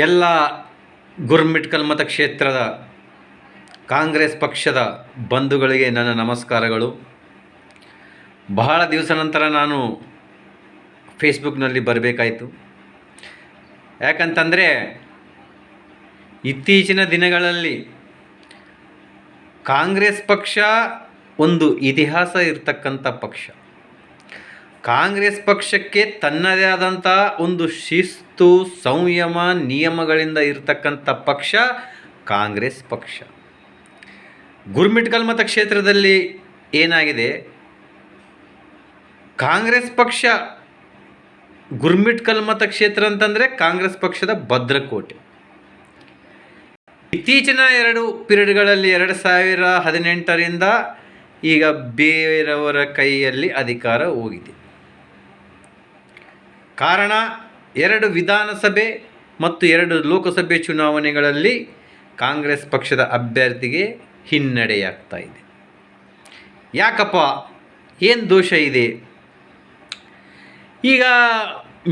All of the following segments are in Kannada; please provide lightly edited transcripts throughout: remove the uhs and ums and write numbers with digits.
ಎಲ್ಲ ಗುರ್ಮಿಟ್ಕಲ್ ಮತಕ್ಷೇತ್ರದ ಕಾಂಗ್ರೆಸ್ ಪಕ್ಷದ ಬಂಧುಗಳಿಗೆ ನನ್ನ ನಮಸ್ಕಾರಗಳು. ಬಹಳ ದಿವಸ ನಂತರ ನಾನು ಫೇಸ್ಬುಕ್ನಲ್ಲಿ ಬರಬೇಕಾಯಿತು. ಯಾಕಂತಂದರೆ ಇತ್ತೀಚಿನ ದಿನಗಳಲ್ಲಿ ಕಾಂಗ್ರೆಸ್ ಪಕ್ಷ ಒಂದು ಇತಿಹಾಸ ಇರತಕ್ಕಂಥ ಪಕ್ಷ. ಕಾಂಗ್ರೆಸ್ ಪಕ್ಷಕ್ಕೆ ತನ್ನದೇ ಆದಂಥ ಒಂದು ಶಿಸ್ತು, ಸಂಯಮ, ನಿಯಮಗಳಿಂದ ಇರತಕ್ಕಂಥ ಪಕ್ಷ ಕಾಂಗ್ರೆಸ್ ಪಕ್ಷ. ಗುರ್ಮಿಟ್ಕಲ್ ಮತಕ್ಷೇತ್ರದಲ್ಲಿ ಏನಾಗಿದೆ, ಕಾಂಗ್ರೆಸ್ ಪಕ್ಷ ಗುರ್ಮಿಟ್ಕಲ್ ಮತಕ್ಷೇತ್ರ ಅಂತಂದರೆ ಕಾಂಗ್ರೆಸ್ ಪಕ್ಷದ ಭದ್ರಕೋಟೆ. ಇತ್ತೀಚಿನ 2 ಪೀರಿಯಡ್ಗಳಲ್ಲಿ 2018ರಿಂದ ಈಗ ಬೇರೆಯವರ ಕೈಯಲ್ಲಿ ಅಧಿಕಾರ ಹೋಗಿದೆ. ಕಾರಣ 2 ವಿಧಾನಸಭೆ ಮತ್ತು 2 ಲೋಕಸಭೆ ಚುನಾವಣೆಗಳಲ್ಲಿ ಕಾಂಗ್ರೆಸ್ ಪಕ್ಷದ ಅಭ್ಯರ್ಥಿಗೆ ಹಿನ್ನಡೆಯಾಗ್ತಾ ಇದೆ. ಯಾಕಪ್ಪ, ಏನು ದೋಷ ಇದೆ? ಈಗ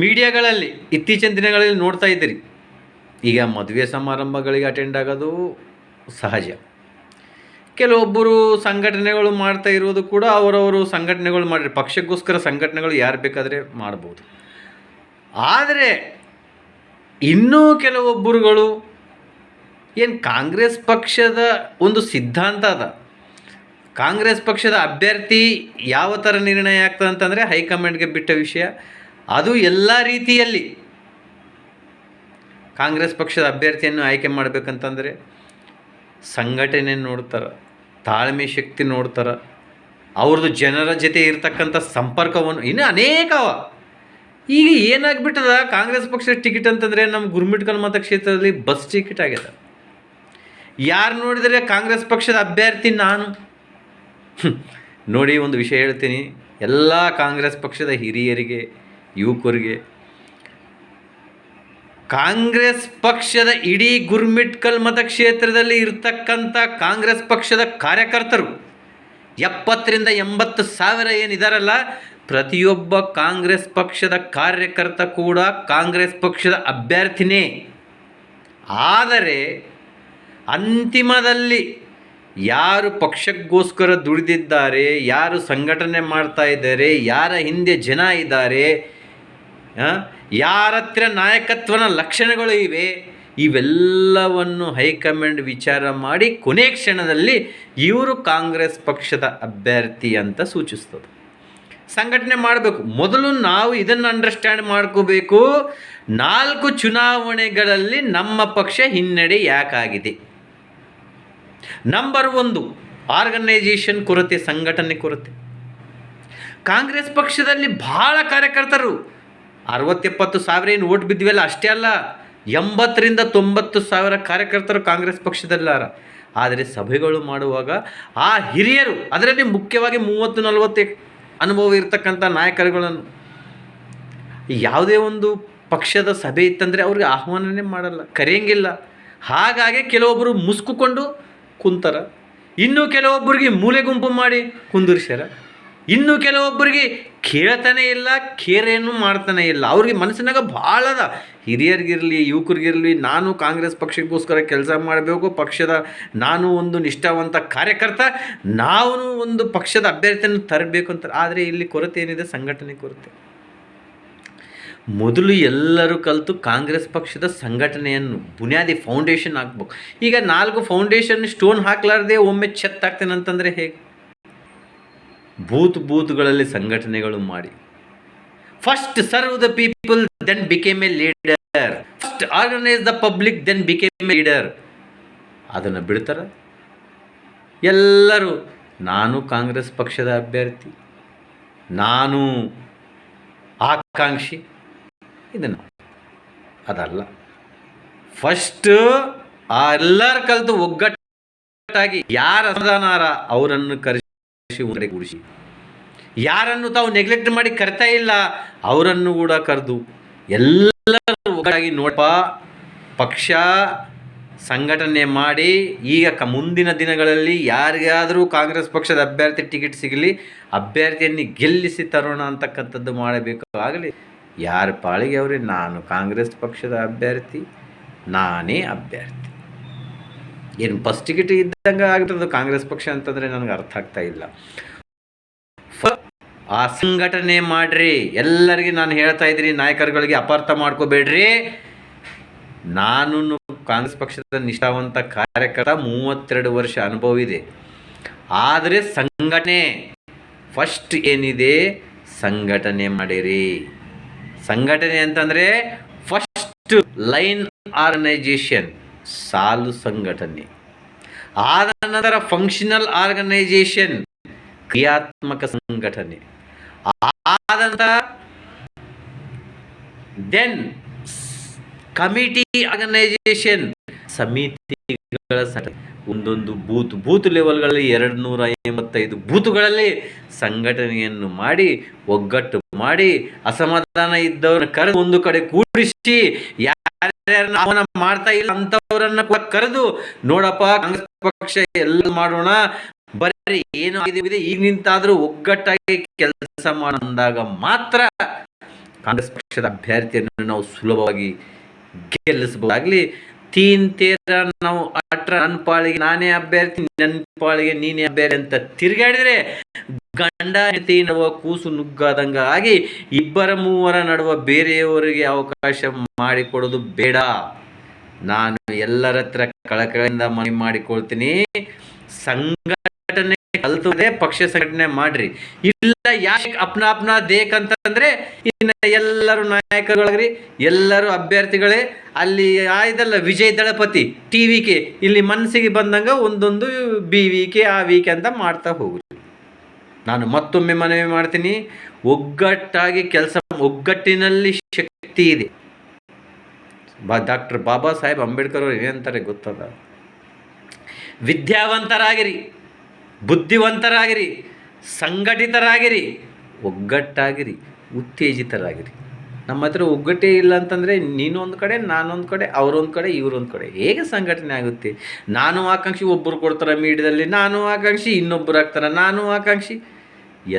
ಮೀಡಿಯಾಗಳಲ್ಲಿ ಇತ್ತೀಚಿನ ದಿನಗಳಲ್ಲಿ ನೋಡ್ತಾ ಇದ್ದೀರಿ, ಈಗ ಮದುವೆ ಸಮಾರಂಭಗಳಿಗೆ ಅಟೆಂಡ್ ಆಗೋದು ಸಹಜ. ಕೆಲವೊಬ್ಬರು ಸಂಘಟನೆಗಳು ಮಾಡ್ತಾ ಇರೋದು ಕೂಡ ಅವರವರು ಸಂಘಟನೆಗಳು ಮಾಡಿ, ಪಕ್ಷಕ್ಕೋಸ್ಕರ ಸಂಘಟನೆಗಳು ಯಾರು ಬೇಕಾದರೆ ಮಾಡ್ಬೋದು. ಆದರೆ ಇನ್ನೂ ಕೆಲವೊಬ್ಬರುಗಳು ಏನು ಕಾಂಗ್ರೆಸ್ ಪಕ್ಷದ ಒಂದು ಸಿದ್ಧಾಂತ ಅದ, ಕಾಂಗ್ರೆಸ್ ಪಕ್ಷದ ಅಭ್ಯರ್ಥಿ ಯಾವ ಥರ ನಿರ್ಣಯ ಆಗ್ತದೆ ಅಂತಂದರೆ ಹೈಕಮಾಂಡ್ಗೆ ಬಿಟ್ಟ ವಿಷಯ. ಅದು ಎಲ್ಲ ರೀತಿಯಲ್ಲಿ ಕಾಂಗ್ರೆಸ್ ಪಕ್ಷದ ಅಭ್ಯರ್ಥಿಯನ್ನು ಆಯ್ಕೆ ಮಾಡಬೇಕಂತಂದರೆ ಸಂಘಟನೆ ನೋಡ್ತಾರೆ, ತಾಳ್ಮೆ ಶಕ್ತಿ ನೋಡ್ತಾರೆ, ಅವ್ರದ್ದು ಜನರ ಜೊತೆ ಇರತಕ್ಕಂಥ ಸಂಪರ್ಕವನ್ನು, ಇನ್ನೂ ಅನೇಕ. ಈಗ ಏನಾಗ್ಬಿಟ್ಟದ, ಕಾಂಗ್ರೆಸ್ ಪಕ್ಷದ ಟಿಕೆಟ್ ಅಂತಂದರೆ ನಮ್ಮ ಗುರ್ಮಿಟ್ಕಲ್ ಮತಕ್ಷೇತ್ರದಲ್ಲಿ ಬಸ್ ಟಿಕೆಟ್ ಆಗ್ಯದ. ಯಾರು ನೋಡಿದರೆ ಕಾಂಗ್ರೆಸ್ ಪಕ್ಷದ ಅಭ್ಯರ್ಥಿ ನಾನು. ನೋಡಿ, ಒಂದು ವಿಷಯ ಹೇಳ್ತೀನಿ, ಎಲ್ಲ ಕಾಂಗ್ರೆಸ್ ಪಕ್ಷದ ಹಿರಿಯರಿಗೆ, ಯುವಕರಿಗೆ, ಕಾಂಗ್ರೆಸ್ ಪಕ್ಷದ ಇಡೀ ಗುರ್ಮಿಟ್ಕಲ್ ಮತಕ್ಷೇತ್ರದಲ್ಲಿ ಇರ್ತಕ್ಕಂಥ ಕಾಂಗ್ರೆಸ್ ಪಕ್ಷದ ಕಾರ್ಯಕರ್ತರು 70ರಿಂದ 80 ಸಾವಿರ ಏನಿದಾರಲ್ಲ, ಪ್ರತಿಯೊಬ್ಬ ಕಾಂಗ್ರೆಸ್ ಪಕ್ಷದ ಕಾರ್ಯಕರ್ತ ಕೂಡ ಕಾಂಗ್ರೆಸ್ ಪಕ್ಷದ ಅಭ್ಯರ್ಥಿನೇ. ಆದರೆ ಅಂತಿಮದಲ್ಲಿ ಯಾರು ಪಕ್ಷಕ್ಕೋಸ್ಕರ ದುಡಿದಿದ್ದಾರೆ, ಯಾರು ಸಂಘಟನೆ ಮಾಡ್ತಾ ಇದ್ದಾರೆ, ಯಾರ ಹಿಂದೆ ಜನ ಇದ್ದಾರೆ, ಯಾರ ಹತ್ರ ನಾಯಕತ್ವನ ಲಕ್ಷಣಗಳು ಇವೆ, ಇವೆಲ್ಲವನ್ನು ಹೈಕಮಾಂಡ್ ವಿಚಾರ ಮಾಡಿ ಕೊನೆ ಕ್ಷಣದಲ್ಲಿ ಇವರು ಕಾಂಗ್ರೆಸ್ ಪಕ್ಷದ ಅಭ್ಯರ್ಥಿ ಅಂತ ಸೂಚಿಸ್ತದೆ. ಸಂಘಟನೆ ಮಾಡಬೇಕು. ಮೊದಲು ನಾವು ಇದನ್ನು ಅಂಡರ್ಸ್ಟ್ಯಾಂಡ್ ಮಾಡ್ಕೋಬೇಕು, 4 ಚುನಾವಣೆಗಳಲ್ಲಿ ನಮ್ಮ ಪಕ್ಷ ಹಿನ್ನಡೆ ಯಾಕಾಗಿದೆ. ನಂಬರ್ 1 ಆರ್ಗನೈಜೇಷನ್ ಕೊರತೆ, ಸಂಘಟನೆ ಕೊರತೆ. ಕಾಂಗ್ರೆಸ್ ಪಕ್ಷದಲ್ಲಿ ಭಾಳ ಕಾರ್ಯಕರ್ತರು 60-70 ಸಾವಿರ ಏನು ಓಟ್ ಬಿದ್ದಿವೆಲ್ಲ, ಅಷ್ಟೇ ಅಲ್ಲ, 80ರಿಂದ 90 ಸಾವಿರ ಕಾರ್ಯಕರ್ತರು ಕಾಂಗ್ರೆಸ್ ಪಕ್ಷದಲ್ಲಾರ. ಆದರೆ ಸಭೆಗಳು ಮಾಡುವಾಗ ಆ ಹಿರಿಯರು, ಅದರಲ್ಲಿ ಮುಖ್ಯವಾಗಿ 30-40 ಅನುಭವ ಇರತಕ್ಕಂಥ ನಾಯಕರುಗಳನ್ನು, ಯಾವುದೇ ಒಂದು ಪಕ್ಷದ ಸಭೆ ಇತ್ತಂದರೆ ಅವ್ರಿಗೆ ಆಹ್ವಾನನೇ ಮಾಡಲ್ಲ, ಕರೆಯಂಗಿಲ್ಲ. ಹಾಗಾಗಿ ಕೆಲವೊಬ್ಬರು ಮುಸ್ಕುಕೊಂಡು ಕುಂತಾರ, ಇನ್ನೂ ಕೆಲವೊಬ್ಬರಿಗೆ ಮೂಲೆ ಗುಂಪು ಮಾಡಿ ಕುಂದಿರ್ಸ್ಯಾರ, ಇನ್ನೂ ಕೆಲವೊಬ್ಬರಿಗೆ ಕೇಳ್ತಾನೆ ಇಲ್ಲ, ಕೇರೇನು ಮಾಡ್ತಾನೆ ಇಲ್ಲ. ಅವ್ರಿಗೆ ಮನಸ್ಸಿನಾಗ ಭಾಳ ಅದ, ಹಿರಿಯರಿಗಿರಲಿ ಯುವಕರಿಗಿರಲಿ, ನಾನು ಕಾಂಗ್ರೆಸ್ ಪಕ್ಷಕ್ಕೋಸ್ಕರ ಕೆಲಸ ಮಾಡಬೇಕು, ಪಕ್ಷದ ನಾನು ಒಂದು ನಿಷ್ಠಾವಂತ ಕಾರ್ಯಕರ್ತ, ನಾವು ಒಂದು ಪಕ್ಷದ ಅಭ್ಯರ್ಥಿಯನ್ನು ತರಬೇಕು ಅಂತ. ಆದರೆ ಇಲ್ಲಿ ಕೊರತೆ ಏನಿದೆ, ಸಂಘಟನೆ ಕೊರತೆ. ಮೊದಲು ಎಲ್ಲರೂ ಕಲಿತು ಕಾಂಗ್ರೆಸ್ ಪಕ್ಷದ ಸಂಘಟನೆಯನ್ನು ಬುನಿಯಾದಿ ಫೌಂಡೇಶನ್ ಹಾಕ್ಬೇಕು. ಈಗ 4 ಫೌಂಡೇಶನ್ ಸ್ಟೋನ್ ಹಾಕ್ಲಾರ್ದೆ ಒಮ್ಮೆ ಚೆತ್ತಾಗ್ತೇನೆ ಅಂತಂದರೆ ಹೇಗೆ? ಬೂತ್ಗಳಲ್ಲಿ ಸಂಘಟನೆಗಳು ಮಾಡಿ, first serve the people then became a leader, first organise the public then became a leader. ಅದನ್ನು ಬಿಡ್ತಾರೆ ಎಲ್ಲರೂ. ನಾನು ಕಾಂಗ್ರೆಸ್ ಪಕ್ಷದ ಅಭ್ಯರ್ಥಿ, ನಾನು ಆಕಾಂಕ್ಷಿ, ಇದನ್ನು ಅದಲ್ಲ. ಫಸ್ಟ್ ಎಲ್ಲರೂ ಕಲಿತು ಒಗ್ಗಟ್ಟಾಗಿ ಯಾರು ಅಸಮಾಧಾನಾರ ಅವರನ್ನು ಕರೆಸಿ ಕೂಡಿಸಿ, ಯಾರನ್ನು ತಾವು ನೆಗ್ಲೆಕ್ಟ್ ಮಾಡಿ ಕರ್ತಾ ಇಲ್ಲ ಅವರನ್ನು ಕೂಡ ಕರೆದು ಎಲ್ಲರೂ ಒಗ್ಗಟ್ಟಾಗಿ ನೋಡಪ್ಪ, ಪಕ್ಷ ಸಂಘಟನೆ ಮಾಡಿ ಈಗ ಮುಂದಿನ ದಿನಗಳಲ್ಲಿ ಯಾರಿಗಾದರೂ ಕಾಂಗ್ರೆಸ್ ಪಕ್ಷದ ಅಭ್ಯರ್ಥಿ ಟಿಕೆಟ್ ಸಿಗಲಿ, ಅಭ್ಯರ್ಥಿಯನ್ನು ಗೆಲ್ಲಿಸಿ ತರೋಣ ಅಂತಕ್ಕಂಥದ್ದು ಮಾಡಬೇಕು. ಆಗಲಿ ಯಾರ ಪಾಳಿಗೆ ಅವರೇ, ನಾನು ಕಾಂಗ್ರೆಸ್ ಪಕ್ಷದ ಅಭ್ಯರ್ಥಿ, ನಾನೇ ಅಭ್ಯರ್ಥಿ. ಏನು ಫಸ್ಟ್ ಟಿಕೆಟ್ ಇದ್ದಂಗೆ ಆಗಿರೋದು ಕಾಂಗ್ರೆಸ್ ಪಕ್ಷ ಅಂತಂದರೆ ನನಗೆ ಅರ್ಥ ಆಗ್ತಾ ಇಲ್ಲ. ಆ ಸಂಘಟನೆ ಮಾಡ್ರಿ. ಎಲ್ಲರಿಗೆ ನಾನು ಹೇಳ್ತಾ ಇದ್ದೀನಿ, ನಾಯಕರುಗಳಿಗೆ ಅಪಾರ್ಥ ಮಾಡ್ಕೋಬೇಡ್ರಿ. ನಾನು ಕಾಂಗ್ರೆಸ್ ಪಕ್ಷದ ನಿಷ್ಠಾವಂತ ಕಾರ್ಯಕರ್ತ, 32 ವರ್ಷ ಅನುಭವ ಇದೆ. ಆದರೆ ಸಂಘಟನೆ ಫಸ್ಟ್ ಏನಿದೆ, ಸಂಘಟನೆ ಮಾಡಿರಿ. ಸಂಘಟನೆ ಅಂತಂದರೆ ಫಸ್ಟ್ ಲೈನ್ ಆರ್ಗನೈಜೇಷನ್, ಸಾಲು ಸಂಘಟನೆ. ಆದ ನಂತರ ಫಂಕ್ಷನಲ್ ಆರ್ಗನೈಜೇಷನ್, ಕ್ರಿಯಾತ್ಮಕ ಸಂಘಟನೆ. ಆದ ನಂತರ ದೆನ್ ಕಮಿಟಿ ಆರ್ಗನೈಜೇಷನ್, ಸಮಿತಿಗಳ ಒಂದೊಂದು ಬೂತ್ ಲೆವೆಲ್ಗಳಲ್ಲಿ 255 ಬೂತ್ಗಳಲ್ಲಿ ಸಂಘಟನೆಯನ್ನು ಮಾಡಿ, ಒಗ್ಗಟ್ಟು ಮಾಡಿ, ಅಸಮಾಧಾನ ಇದ್ದವ್ರನ್ನ ಕರೆದು ಒಂದು ಕಡೆ ಕೂಡಿಸಿ, ಯಾರ್ಯಾರನ್ನ ಆಹ್ವಾನ ಮಾಡ್ತಾ ಇಲ್ಲ ಅಂಥವ್ರನ್ನ ಕರೆದು, ನೋಡಪ್ಪ ಕಾಂಗ್ರೆಸ್ ಪಕ್ಷ ಎಲ್ಲ ಮಾಡೋಣ, ಬರೀ ಏನು ಆಗಿದೆ ಈಗ ನಿಂತಾದ್ರೂ ಒಗ್ಗಟ್ಟಾಗಿ ಕೆಲಸ ಮಾಡಂದಾಗ ಮಾತ್ರ ಕಾಂಗ್ರೆಸ್ ಪಕ್ಷದ ಅಭ್ಯರ್ಥಿಯನ್ನು ನಾವು ಸುಲಭವಾಗಿ ಗೆಲ್ಲಿಸಬಹುದಾಗಲಿ. ತೀನ್ ತೇರ ನಾವು ನನ್ನ ಪಾಳಿಗೆ ನಾನೇ ಅಭ್ಯರ್ಥಿ, ನನ್ನ ಪಾಳಿಗೆ ನೀನೇ ಅಭ್ಯರ್ಥಿ ಅಂತ ತಿರುಗಾಡಿದ್ರೆ ಗಂಡ ಹೆಂಡತಿ ನಡುವ ಕೂಸು ನುಗ್ಗಾದಂಗ ಆಗಿ ಇಬ್ಬರ ಮೂವರ ನಡುವ ಬೇರೆಯವರಿಗೆ ಅವಕಾಶ ಮಾಡಿಕೊಡೋದು ಬೇಡ. ನಾನು ಎಲ್ಲರ ಹತ್ರ ಕಳಕಳಿಯಿಂದ ಮನವಿ ಮಾಡಿಕೊಳ್ತೀನಿ, ಸಂಘಟನೆ ಕಲ್ತದೆ ಪಕ್ಷ ಸಂಘಟನೆ ಮಾಡ್ರಿ. ಇಲ್ಲ ಯಾಕೆ ಅಪ್ನಾ ದೇಕ್ ಅಂತಂದ್ರೆ ಇನ್ನು ಎಲ್ಲರೂ ನಾಯಕರುಗಳಾಗ್ರಿ, ಎಲ್ಲರೂ ಅಭ್ಯರ್ಥಿಗಳೇ. ಅಲ್ಲಿ ಆಯ್ದಲ್ಲ ವಿಜಯ್ ದಳಪತಿ TVK, ಇಲ್ಲಿ ಮನಸ್ಸಿಗೆ ಬಂದಂಗ ಒಂದೊಂದು BVK AVK ಅಂತ ಮಾಡ್ತಾ ಹೋಗ್ರಿ. ನಾನು ಮತ್ತೊಮ್ಮೆ ಮನವಿ ಮಾಡ್ತೀನಿ, ಒಗ್ಗಟ್ಟಾಗಿ ಕೆಲಸ, ಒಗ್ಗಟ್ಟಿನಲ್ಲಿ ಶಕ್ತಿ ಇದೆ. ಡಾಕ್ಟರ್ ಬಾಬಾ ಸಾಹೇಬ್ ಅಂಬೇಡ್ಕರ್ ಅವರು ಏನಂತಾರೆ ಗೊತ್ತದ? ವಿದ್ಯಾವಂತರಾಗಿರಿ, ಬುದ್ಧಿವಂತರಾಗಿರಿ, ಸಂಘಟಿತರಾಗಿರಿ, ಒಗ್ಗಟ್ಟಾಗಿರಿ, ಉತ್ತೇಜಿತರಾಗಿರಿ. ನಮ್ಮ ಹತ್ರ ಒಗ್ಗಟ್ಟೇ ಇಲ್ಲ ಅಂತಂದರೆ ನೀನೊಂದು ಕಡೆ, ನಾನೊಂದು ಕಡೆ, ಅವರೊಂದು ಕಡೆ, ಇವರೊಂದು ಕಡೆ, ಹೇಗೆ ಸಂಘಟನೆ ಆಗುತ್ತೆ? ನಾನು ಆಕಾಂಕ್ಷಿ, ಒಬ್ಬರು ಕೊಡ್ತಾರೆ ಮೀಡಿಯಾದಲ್ಲಿ, ನಾನು ಆಕಾಂಕ್ಷಿ, ಇನ್ನೊಬ್ಬರು ಆಗ್ತಾರೆ ನಾನು ಆಕಾಂಕ್ಷಿ.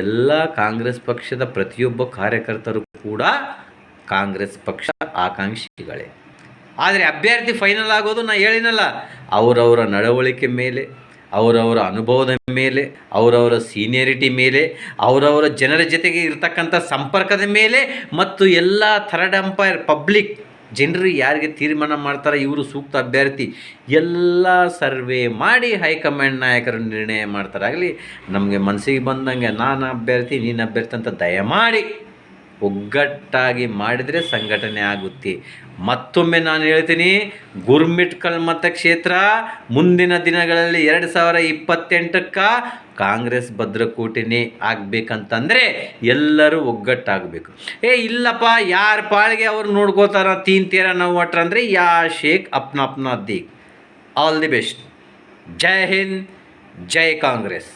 ಎಲ್ಲ ಕಾಂಗ್ರೆಸ್ ಪಕ್ಷದ ಪ್ರತಿಯೊಬ್ಬ ಕಾರ್ಯಕರ್ತರು ಕೂಡ ಕಾಂಗ್ರೆಸ್ ಪಕ್ಷ ಆಕಾಂಕ್ಷಿಗಳೇ. ಆದರೆ ಅಭ್ಯರ್ಥಿ ಫೈನಲ್ ಆಗೋದು ನಾ ಹೇಳಿನಲ್ಲ, ಅವರವರ ನಡವಳಿಕೆ ಮೇಲೆ, ಅವರವರ ಅನುಭವದ ಮೇಲೆ, ಅವರವರ ಸೀನಿಯರಿಟಿ ಮೇಲೆ, ಅವರವರ ಜನರ ಜೊತೆಗೆ ಇರ್ತಕ್ಕಂಥ ಸಂಪರ್ಕದ ಮೇಲೆ, ಮತ್ತು ಎಲ್ಲ ಥರ್ಡ್ ಅಂಪೈರ್ ಪಬ್ಲಿಕ್ ಜನರು ಯಾರಿಗೆ ತೀರ್ಮಾನ ಮಾಡ್ತಾರೆ ಇವರು ಸೂಕ್ತ ಅಭ್ಯರ್ಥಿ ಎಲ್ಲ ಸರ್ವೆ ಮಾಡಿ ಹೈಕಮಾಂಡ್ ನಾಯಕರು ನಿರ್ಣಯ ಮಾಡ್ತಾರಾಗಲಿ. ನಮಗೆ ಮನಸ್ಸಿಗೆ ಬಂದಂಗೆ ನಾನು ಅಭ್ಯರ್ಥಿ ನೀನು ಅಭ್ಯರ್ಥಿ ಅಂತ ದಯಮಾಡಿ ಒಗ್ಗಟ್ಟಾಗಿ ಮಾಡಿದರೆ ಸಂಘಟನೆ ಆಗುತ್ತೆ. ಮತ್ತೊಮ್ಮೆ ನಾನು ಹೇಳ್ತೀನಿ, ಗುರ್ಮಿಟ್ಕಲ್ ಮತಕ್ಷೇತ್ರ ಮುಂದಿನ ದಿನಗಳಲ್ಲಿ 2028ಕ್ಕೆ ಕಾಂಗ್ರೆಸ್ ಭದ್ರಕೋಟೆನೇ ಆಗಬೇಕಂತಂದರೆ ಎಲ್ಲರೂ ಒಗ್ಗಟ್ಟಾಗಬೇಕು. ಇಲ್ಲಪ್ಪ ಯಾರ ಪಾಳಿಗೆ ಅವ್ರು ನೋಡ್ಕೋತಾರ, ತೀನ್ ತೇರ ನಾವು ಒಟ್ರ ಅಂದರೆ ಯಾ ಶೇಖ್ ಅಪ್ನಾ ದೇಕ್. All the best. ಜೈ ಹಿಂದ್, ಜೈ ಕಾಂಗ್ರೆಸ್.